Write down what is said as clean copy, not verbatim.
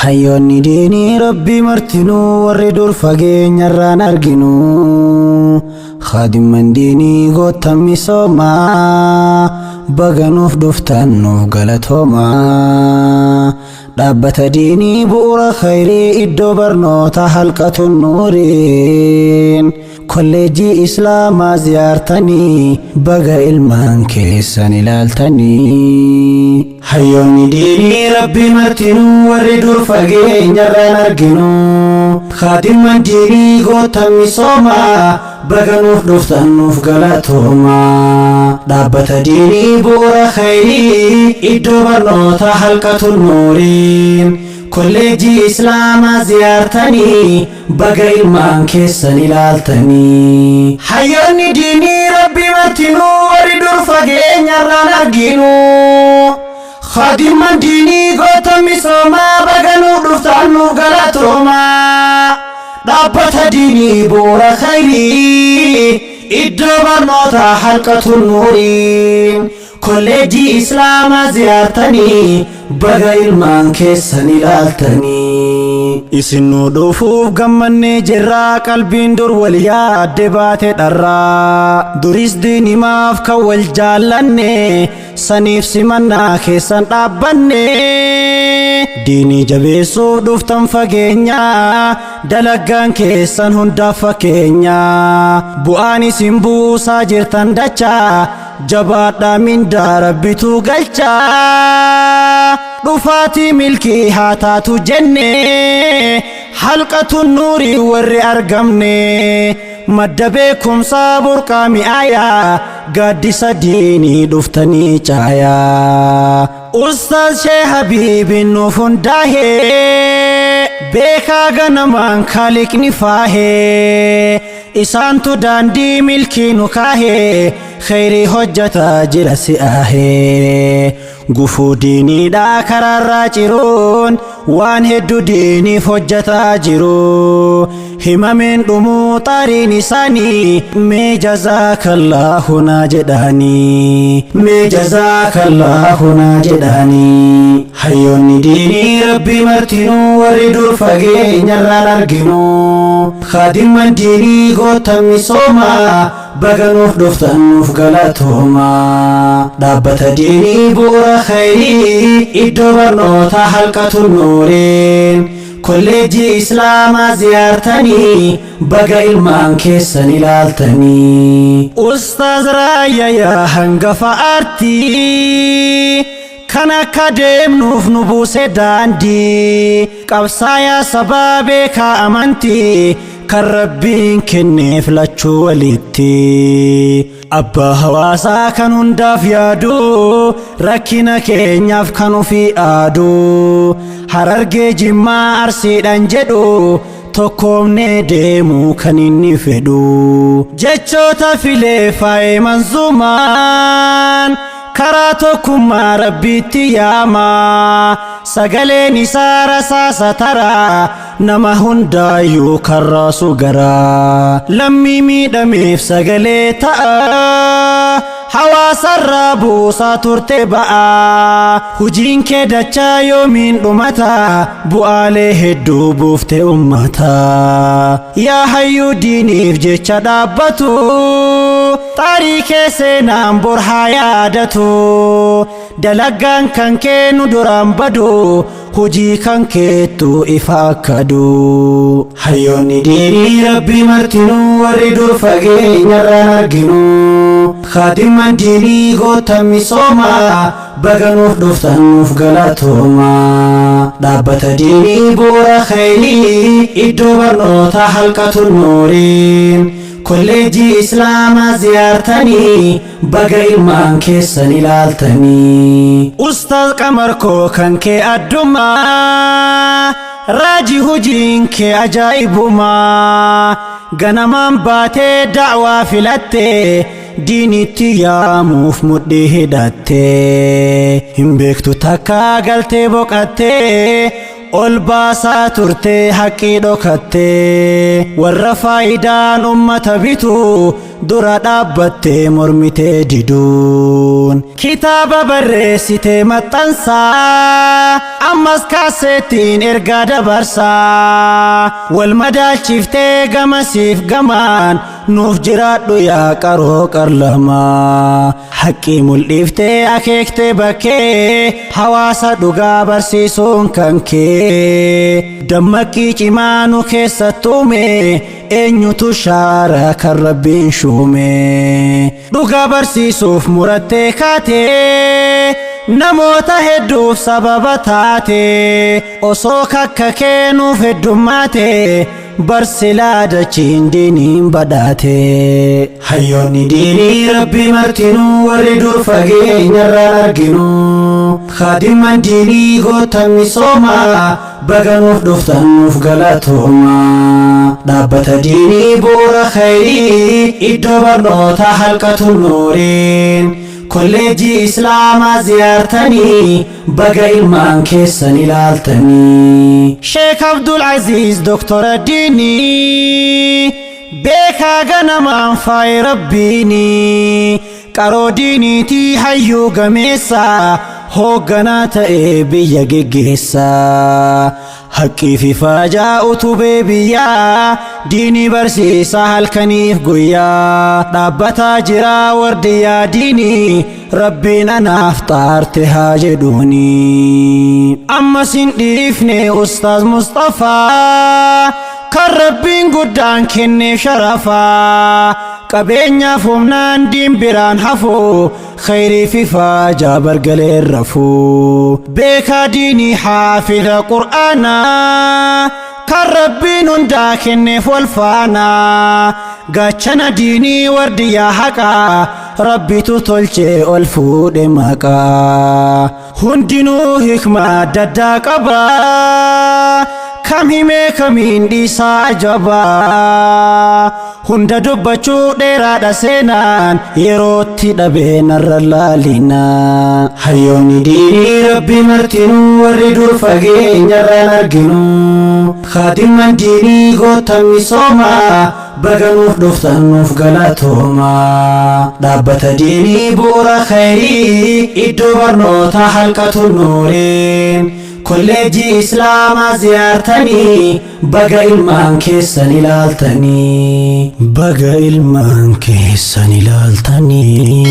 hayyoonni diinii rabbii martinuu warri dur fageenyarraan arginu khadimman diinii gootan misoomaa baganuuf dhuftan nuuf galatoomaa dhaabbata diinii bu'uura khayrii iddoo barnoota halqatun nuuriin kolleejii islaamaa ziyaartanii baga ilmaan keessan ilaaltanii hayyoonni diinii rabbii martinuu warri dur fageenyarraan arginu khadimman diinii gootan misoomaa baganuuf dhuftan nuuf galatoomaa dhaabbata diinii bu'uura khayrii iddoo barnoota halqatun nuuriin kolleejii islaamaa ziyaartanii baga ilmaan keessan ilaaltanii hayyoonni diinii rabbii martinuu warri dur fageenyarraan arginu khadimman diinii gootan misoomaa baganuuf dhuftan nuuf galatoomaa dhaabbata diinii bu'uura khayrii iddoo barnoota halqatun nuuriin kolleejii islaamaa ziyaartanii baga ilmaan keessan ilaaltanii isin nu dhufuuf gammannee jirraa qalbiin dur wal yaadde baate dharraa duris diinimaaf kan wal jaallanne saniif simannaa keessan dhaabbanne diinii jabeessuuf dhuftan fageenyaa dalagaan keessan hundaaf fakkeenya bu'aan isin buusaa jirtan dachaa jabaadhaa mindaa rabbitu galchaa dhufaatii milkii haa taatu jenne halqatun nuurii warri argamne madda beekumsaa burqaa mi'aayaa gaaddisa diinii dhuftanii caayaa ustaaz Sheekh Habiibin nuuf hundaahee beekaa ganamaan kaaliqni faahee isaantu daandii milkii nu kaahee khayrii hojjataa jira si'aahee gufuu diiniidhaa karaarraa ciruun waan hedduu diiniif hojjataa jiru himameen dhumuu xaariin isaanii mee jazaakallahu naa jedhanii mee jazaakallahu naa jedhanii hayyoonni diinii rabbii martinuu warri dur fageenyarraan arginu khadimman diinii gootan misoomaa baganuuf dhuftan nuuf galatoomaa dhaabbata diinii bu'uura khayrii iddoo barnoota halqatun nuuriin kolleejii islaamaa ziyaartanii baga ilmaan keessan ilaaltanii ustaaz Raayyaa hangafa aartii kan akka deemnuuf nu buuse daandii qabsaayaa sabaa beekaa amantii kan rabbiin kenneef lachuu walitti abbaa hawaasaa kan hundaaf yaadu rakkina keenyaaf kan ufii aadu Harargee Jimmaa Arsiidhaan jedhu tokkoomnee deemuu kan inni fedhu jechoota filee faayee manzuumaan karaa tokkummaa rabbiitti yaamaa sagaleen isaa rasaasa taraa nama hundaayyuu karraasu garaa lammii miidhameef sagalee ta'a hawaasarraa buusaa turte ba'a hujiin kee dachaa yoomiin dhumata bu'aalee hedduu buufte ummata yaa hayyuu diiniif jecha dhaabbatu xaarii kee seenaan bor haa yaadatu dalagaan kan kee nu duraan badu hujii kan keettu ifa akkadu hayyoonni diinii rabbii martinuu warri dur fageenyarraan arginu khadimman diinii gootan misoomaa baganuuf dhuftan nuuf galatoomaa dhaabbata diinii bu'uura khayrii iddoo barnoota halqatun nuuriin kolleejii islaamaa ziyaartanii baga ilmaan keessan ilaaltanii ustaaz Qamarkoo kan kee addummaa raajii hujiin kee ajaa'ibumaa ganamaan baatee da'waa filattee diinitti yaamuuf mudhii hidhattee hin beektu takkaa galtee boqattee ol baasaa turtee haqqii dhokattee warra faayidaan ummata bitu dura dhaabbattee mormitee diduun kitaaba barreessitee maxxansaa ammas kaaseettiin ergaa dabarsaa wal madaalchiftee gamasiif gamaan nuuf jiraadhu yaa qaroo qarlamaa haqqii mul'iftee akeektee bakkee hawaasa dhugaa barsiisuun kan kee dammaqii cimaa nu keessatti uume eenyutu shaara kan rabbiin shuume dhugaa barsiisuuf murattee kaatee namoota hedduuf sababa taate osoo kakka kee nuuf heddummaate barsilaa dachiin diiniin badhaate hayyoonni diinii rabbii martinuu warri dur fageenyarraan arginu khadiman diinii gootan misooma baganuuf dhuftan nuuf galatooma dhaabbata diinii bu'uura khayrii iddoo barnoota halqatu nuuriin kolleejii islaamaa ziyaartanii baga ilmaan keessan ilaaltanii sheek abdul aziz doktora diinii beekaa ganamaan faayi rabbiinii qaroo diiniitii hayyuu gameessaa hoogganaa ta'ee biyya geggeessaa haqqii fi faajaa utubee biyyaa diinii barsiisaa halkaniif guyyaa dhaabbataa jiraa wardiyyaa diinii rabbiin anaaf xaarte haa jedhuuni ammas hin dhiifne ustaaz Mustafaa kan rabbiin guddaan kenneef sharafaa qabeenyaaf humnaan diin biraan hafuu khayrii fi faajaa bargaleen rafuu beekaa diinii haafidha qur'aanaa kan rabbiin hundaa kenneef wal faanaa gaachana diinii wardiyyaa haqaa rabbitu tolchee ol fuudhe maqaa hundinuu hikmaa adda addaa qabaa kam himee kamiin dhiisaa ajabaa hunda dubbachuu dheeraadha seenaan yerootti dhabee narra laalinaa hayyoonni diinii rabbii martinuu warri dur fageenyarraan arginu khadiman diinii gootan misooma baganuuf dhuftan nuuf galatooma dhaabbata diinii bu'uura khayrii iddoo barnoota halqatu nuuriin kolleejii islaamaa ziyaartanii baga ilmaan keessan ilaaltanii baga ilmaan keessan ilaaltanii